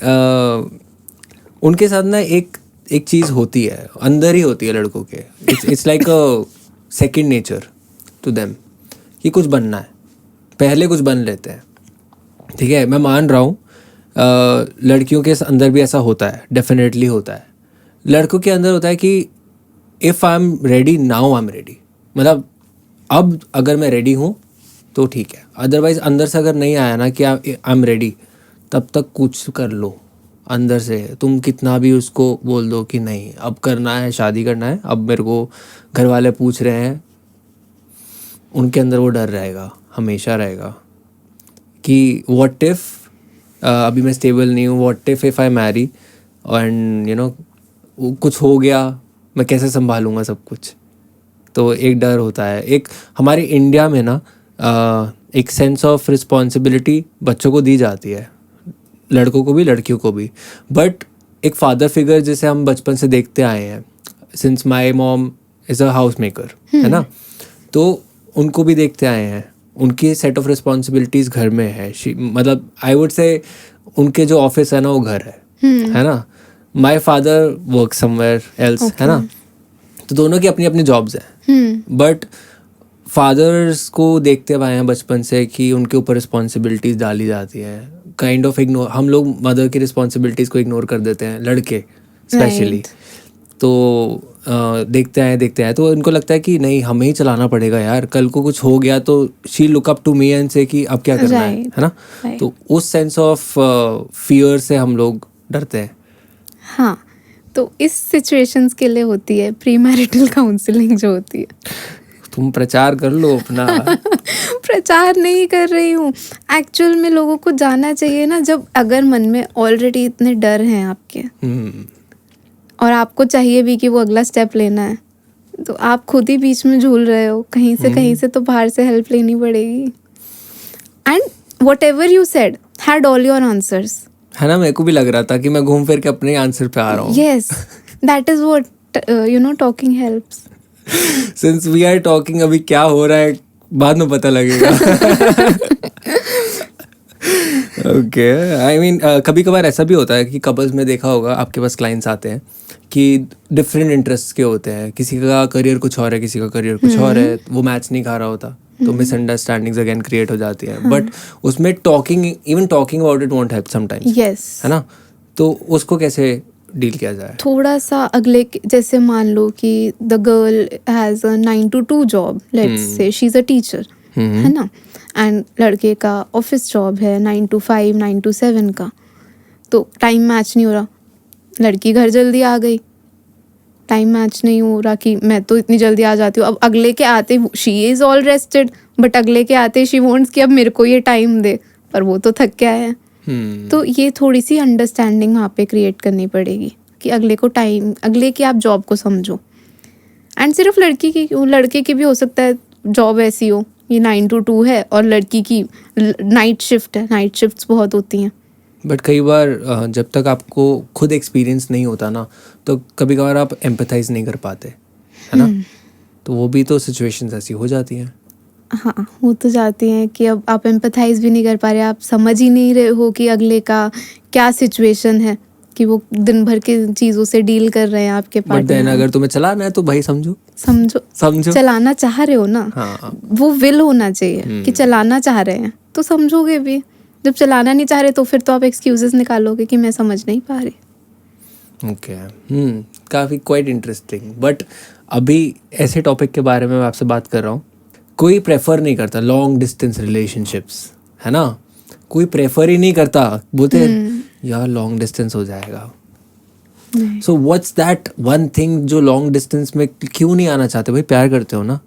उनके साथ ना एक चीज़ होती है, अंदर ही होती है लड़कों के। It's like a second nature to them कि कुछ बनना है, पहले कुछ बन लेते हैं, ठीक है। मैं मान रहा हूँ लड़कियों के अंदर भी ऐसा होता है, डेफिनेटली होता है। लड़कों के अंदर होता है कि if I am ready now, I am ready, मतलब अब अगर मैं रेडी हूँ तो ठीक है। अदरवाइज अंदर से अगर नहीं आया ना कि आई एम रेडी, तब तक कुछ कर लो अंदर से। तुम कितना भी उसको बोल दो कि नहीं अब करना है, शादी करना है, अब मेरे को घर वाले पूछ रहे हैं, उनके अंदर वो डर रहेगा, हमेशा रहेगा कि व्हाट इफ़ अभी मैं स्टेबल नहीं हूँ, what if I marry and कुछ हो गया, मैं कैसे संभालूंगा सब कुछ। तो एक डर होता है। एक हमारे इंडिया में ना एक सेंस ऑफ रिस्पॉन्सिबिलिटी बच्चों को दी जाती है, लड़कों को भी लड़कियों को भी। बट एक फादर फिगर जिसे हम बचपन से देखते आए हैं, since my mom is a house maker, है ना, तो उनको भी देखते आए हैं। उनकी सेट ऑफ रिस्पॉन्सिबिलिटीज़ घर में है, मतलब आई वुड से उनके जो ऑफिस है ना वो घर है ना। My father work somewhere else, है ना। तो दोनों की अपनी अपनी जॉब्स हैं, बट फादर्स को देखते आए हैं बचपन से कि उनके ऊपर रिस्पॉन्सिबिलिटीज़ डाली जाती है। काइंड ऑफ इग्नोर, हम लोग मदर की रिस्पॉन्सिबिलिटीज़ को इग्नोर कर देते हैं, लड़के स्पेशली। देखते हैं तो इनको लगता है कि नहीं हमें ही चलाना पड़ेगा यार, कल को कुछ हो गया तो she look up to me and say कि अब क्या करना है Right, ना. right. तो उस सेंस ऑफ फियर से हम लोग डरते हैं. हाँ, तो इस सिचुएशंस के लिए होती है प्री मैरिटल काउंसलिंग जो होती है. तुम प्रचार कर लो अपना. प्रचार नहीं कर रही हूँ, एक्चुअल में लोगों को जाना चाहिए ना. जब अगर मन में ऑलरेडी इतने डर हैं आपके हम्म, और आपको चाहिए भी कि वो अगला स्टेप लेना है, तो आप खुद ही बीच में झूल रहे हो. कहीं से तो बाहर से हेल्प लेनी पड़ेगी. And what ever you said had all your answers. है ना. मेरे को भी लग रहा था कि मैं घूम फिर के अपने आंसर पे आ रहा हूँ. Yes, that is what talking helps. Since we are talking, अभी क्या हो रहा है बाद में पता लगेगा. ओके, आई मीन कभी कभार ऐसा भी होता है कि कपल्स में देखा होगा, आपके पास क्लाइंट्स आते हैं कि डिफरेंट इंटरेस्ट के होते हैं. किसी का करियर कुछ और है, किसी का करियर कुछ और है, वो मैच नहीं खा रहा होता, तो मिसअंडरस्टैंडिंग्स अगेन क्रिएट हो जाती हैं. बट उसमें talking about it won't help sometimes. Yes, है ना. तो उसको कैसे डील किया जाए? थोड़ा सा अगले जैसे मान लो कि the girl has a 9 to 2 job, let's say she is a teacher, है ना, एंड लड़के का ऑफिस जॉब है 9 to 5, 9 to 7 का. तो टाइम मैच नहीं हो रहा. लड़की घर जल्दी आ गई, टाइम मैच नहीं हो रहा कि मैं तो इतनी जल्दी आ जाती हूँ. अब अगले के आते she is all rested, but अगले के आते शी वॉन्ट्स कि अब मेरे को ये टाइम दे, पर वो तो थक गया है. तो ये थोड़ी सी अंडरस्टैंडिंग वहाँ पे क्रिएट करनी पड़ेगी कि अगले की आप जॉब को समझो. एंड सिर्फ लड़की की क्यों, लड़के की भी हो सकता है जॉब ऐसी हो, ये 9 to 2 है और लड़की की नाइट शिफ्ट है. नाइट शिफ्ट्स बहुत होती हैं. बट कई बार जब तक आपको खुद एक्सपीरियंस नहीं होता ना, तो कभी कभार आप एम्पैथाइज नहीं कर पाते, है ना. तो वो भी तो सिचुएशंस ऐसी हो जाती हैं. हाँ, हो तो जाती हैं कि अब आप एम्पैथाइज भी नहीं कर पा रहे, आप समझ ही नहीं रहे हो कि अगले का क्या सिचुएशन है, कि वो दिन भर की चीज़ों से डील कर रहे हैं आपके बट देन पार्टनर. अगर तुम्हें चलाना है तो भाई समझो चलाना चाह रहे हो ना, हाँ. वो विल होना चाहिए कि चलाना चाह रहे हैं तो समझोगे भी. जब चलाना नहीं चाह रहे तो फिर तो आप एक्सक्यूजेस निकालोगे कि मैं समझ नहीं पा रही. ओके. काफ़ी क्वाइट इंटरेस्टिंग. बट अभी ऐसे टॉपिक के बारे में मैं आपसे बात कर रहा हूँ. कोई प्रेफर नहीं करता लॉन्ग डिस्टेंस रिलेशनशिप्स, है ना. कोई प्रेफर ही नहीं करता, बोलते यार लॉन्ग डिस्टेंस हो जाएगा. So what's that one thing जो लॉन्ग डिस्टेंस में क्यों नहीं आना चाहते? भाई प्यार करते हो ना,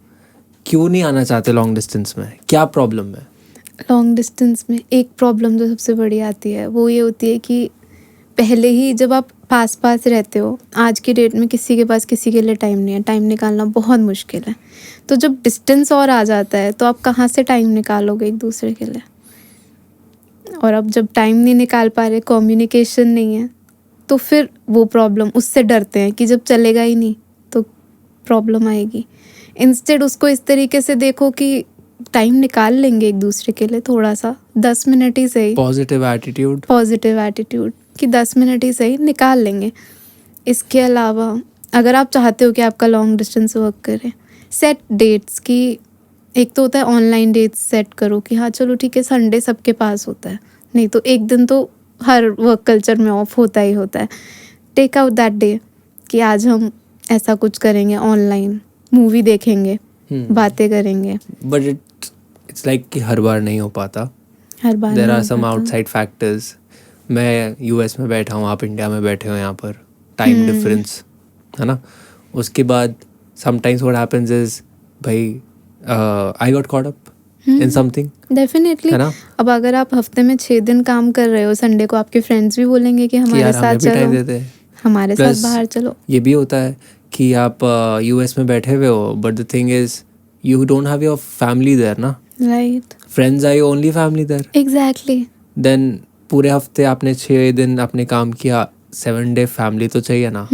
क्यों नहीं आना चाहते लॉन्ग डिस्टेंस में? क्या प्रॉब्लम है लॉन्ग डिस्टेंस में? एक प्रॉब्लम जो सबसे बड़ी आती है वो ये होती है कि पहले ही जब आप पास पास रहते हो, आज की डेट में किसी के पास किसी के लिए टाइम नहीं है, टाइम निकालना बहुत मुश्किल है. तो जब डिस्टेंस और आ जाता है तो आप कहाँ से टाइम निकालोगे एक दूसरे के लिए. और अब जब टाइम नहीं निकाल पा रहे, कम्युनिकेशन नहीं है, तो फिर वो प्रॉब्लम, उससे डरते हैं कि जब चलेगा ही नहीं तो प्रॉब्लम आएगी. इंस्टेड उसको इस तरीके से देखो कि टाइम निकाल लेंगे एक दूसरे के लिए, थोड़ा सा 10 मिनट ही सही. पॉजिटिव एटीट्यूड कि 10 मिनट ही सही निकाल लेंगे. इसके अलावा अगर आप चाहते हो कि आपका लॉन्ग डिस्टेंस वर्क करे, सेट डेट्स की. एक तो होता है ऑनलाइन डेट्स सेट करो कि हाँ चलो ठीक है, संडे सबके पास होता है, नहीं तो एक दिन तो हर वर्क कल्चर में ऑफ होता ही होता है. टेक आउट दैट डे कि आज हम ऐसा कुछ करेंगे, ऑनलाइन मूवी देखेंगे, बातें करेंगे. बट इट्स लाइक कि हर बार नहीं हो पाता. हर बार देयर नहीं आर हो सम पाता. Outside factors. मैं यूएस में बैठा हूँ, आप इंडिया में बैठे हो, यहाँ पर टाइम डिफरेंस है ना. उसके बाद समटाइम्स व्हाट हैपेंस इज भाई I got caught up in something. Definitely. है ना. अब अगर आप हफ्ते में 6 दिन काम कर रहे हो, संडे को आपके फ्रेंड्स भी बोलेंगे कि हमारे यार साथ हमें भी टाइम चलो, देते हैं, हमारे Plus, साथ बाहर चलो. ये भी होता है कि आप यूएस में बैठे हुए हो, but the thing is you don't have your family there ना. Right, friends are your only family there. Exactly. Then पूरे हफ्ते आपने 6 दिन आपने काम किया, 7 डे फैमिली तो चाहिए ना.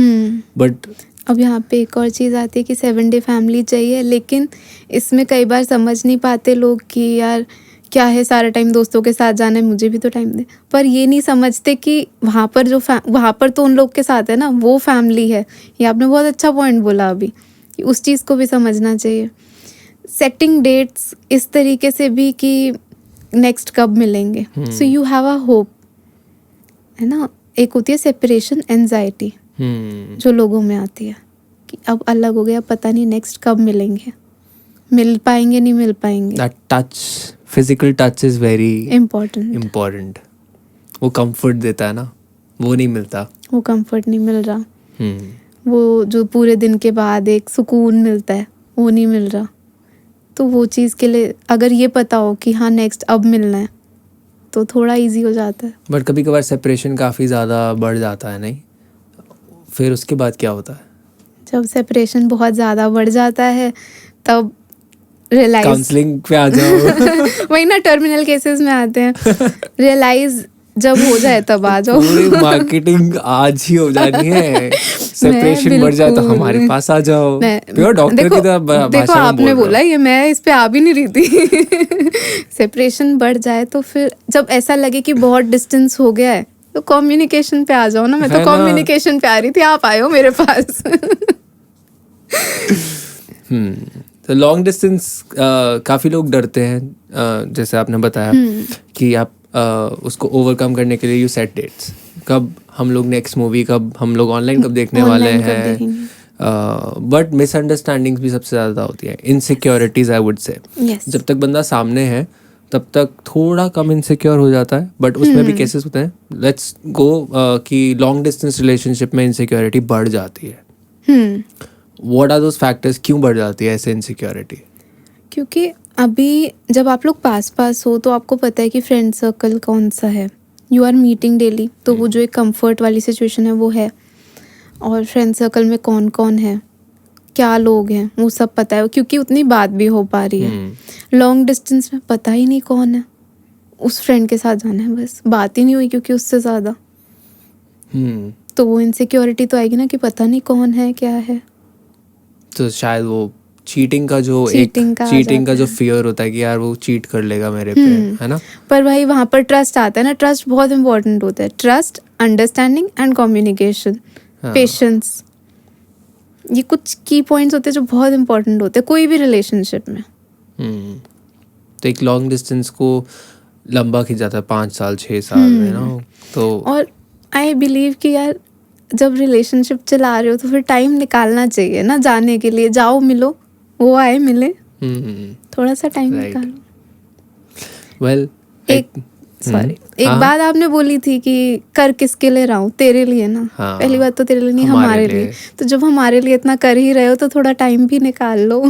बट अब यहाँ पे एक और चीज़ आती है कि 7 डे फैमिली चाहिए, लेकिन इसमें कई बार समझ नहीं पाते लोग कि यार क्या है, सारा टाइम दोस्तों के साथ जाना है, मुझे भी तो टाइम दे. पर ये नहीं समझते कि वहाँ पर वहाँ पर तो उन लोग के साथ है ना, वो फैमिली है. ये आपने बहुत अच्छा पॉइंट बोला अभी, कि उस चीज़ को भी समझना चाहिए. सेटिंग डेट्स इस तरीके से भी कि नेक्स्ट कब मिलेंगे, so you have a hope, है ना. एक होती है सेपरेशन एंजाइटी, जो लोगों में आती है कि अब अलग हो गया, पता नहीं नेक्स्ट कब मिलेंगे, मिल पाएंगे नहीं मिल पाएंगे। That touch, physical touch is very important. Important. वो कंफर्ट देता है ना, वो नहीं मिलता। वो कंफर्ट नहीं मिल रहा, वो जो पूरे दिन के बाद एक सुकून मिलता है वो नहीं मिल रहा। तो वो चीज़ के लिए अगर ये पता हो कि हाँ नेक्स्ट अब मिलना है तो थोड़ा इजी हो जाता है। बट कभी कभार सेपरेशन काफ़ी ज़्यादा बढ़ जाता है नहीं, फिर उसके बाद क्या होता है? जब सेपरेशन बहुत ज़्यादा बढ़ जाता है तब रियलाइज, काउंसलिंग पे आ जाओ। वही ना, टर्मिनल केसेस में आते हैं। रियलाइज जब हो जाए तब आ जाओ। पूरी मार्केटिंग आज ही हो जानी है। सेपरेशन बढ़ जाए तो हमारे पास आ जाओ। प्योर डॉक्टर की तरह भाषा में देखो आपने बोल बोला ये, मैं इस पे आ भी नहीं रही थी। सेपरेशन बढ़ जाए तो फिर जब ऐसा लगे कि बहुत डिस्टेंस हो गया है तो कम्युनिकेशन पे आ जाओ ना। मैं तो कम्युनिकेशन पे आ रही थी, आप आए हो मेरे पास। तो लॉन्ग डिस्टेंस काफ़ी लोग डरते हैं, जैसे आपने बताया कि आप उसको ओवरकम करने के लिए यू सेट डेट्स, कब हम लोग नेक्स्ट मूवी, कब हम लोग ऑनलाइन कब देखने वाले हैं। बट मिसअंडरस्टैंडिंग्स भी सबसे ज़्यादा होती है, इनसिक्योरिटीज आई वुड से। जब तक बंदा सामने है तब तक थोड़ा कम इनसिक्योर हो जाता है, बट उसमें भी केसेस होते हैं। लेट्स गो कि लॉन्ग डिस्टेंस रिलेशनशिप में इनसिक्योरिटी बढ़ जाती है। व्हाट आर दोज फैक्टर्स, क्यों बढ़ जाती है ऐसे इनसिक्योरिटी? क्योंकि अभी जब आप लोग पास हो तो आपको पता है कि फ्रेंड सर्कल कौन सा है, यू आर मीटिंग डेली, तो वो जो एक कंफर्ट वाली सिचुएशन है वो है। और फ्रेंड सर्कल में कौन कौन है, क्या लोग हैं, वो सब पता है, क्योंकि उतनी बात भी हो पा रही है। लॉन्ग डिस्टेंस में पता ही नहीं कौन है, उस फ्रेंड के साथ जाना है बस, बात ही नहीं हुई क्योंकि उससे ज़्यादा। तो वो इनसिक्योरिटी तो आएगी ना कि पता नहीं कौन है क्या है। तो शायद वो चीटिंग का जो फियर होता है कि यार वो चीट कर लेगा मेरे पे, है ना। पर भाई वहाँ पर ट्रस्ट आता है ना, ट्रस्ट बहुत इंपॉर्टेंट होता है। Trust, understanding and communication, patience, ये कुछ की पॉइंट्स होते हैं जो बहुत इंपॉर्टेंट होते हैं कोई भी रिलेशनशिप में। तो एक लॉन्ग डिस्टेंस को लंबा खिंच जाता है 5 साल 6 साल में ना। तो और आई बिलीव कि यार जब रिलेशनशिप चला रहे हो तो फिर टाइम निकालना चाहिए ना जाने के लिए। जाओ मिलो, वो आए मिले, थोड़ा सा टाइम निकालो। वेल एक बात आपने बोली थी कि कर किसके लिए रहा हूँ, तेरे लिए ना। पहली बात तो तेरे लिए नहीं, हमारे लिए। तो जब हमारे लिए इतना कर ही रहे हो तो थोड़ा टाइम भी निकाल लो।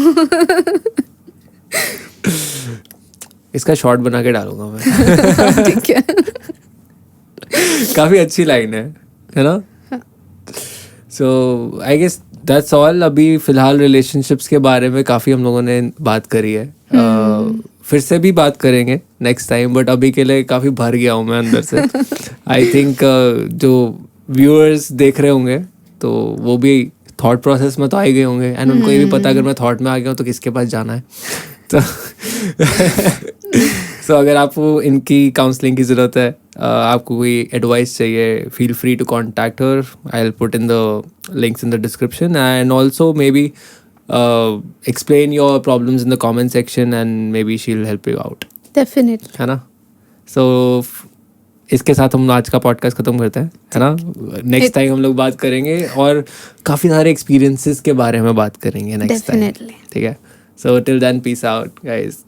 इसका शॉर्ट बना के डालूंगा मैं। ठीक है। काफी अच्छी लाइन है ना। सो आई गेस दैट्स ऑल। अभी फिलहाल रिलेशनशिप्स के बारे में काफ़ी हम लोगों ने बात करी है। फिर से भी बात करेंगे नेक्स्ट टाइम, बट अभी के लिए काफ़ी भर गया हूँ मैं अंदर से। आई थिंक जो व्यूअर्स देख रहे होंगे तो वो भी थॉट प्रोसेस में तो आ ही गए होंगे, एंड उनको ये भी पता अगर मैं थॉट में आ गया हूँ तो किसके पास जाना है। तो सो अगर आपको इनकी काउंसलिंग की ज़रूरत है, आपको कोई एडवाइस चाहिए, feel free to contact her. I will put in the links in the description, and also maybe explain your problems in the comment section and maybe she'll help you out. Definitely. है ना. So इसके साथ हम आज का podcast खत्म करते हैं, है ना. नेक्स्ट टाइम हम लोग बात करेंगे और काफ़ी सारे एक्सपीरियंसेस के बारे में बात करेंगे नेक्स्ट टाइम. ठीक है. So till then, peace out guys.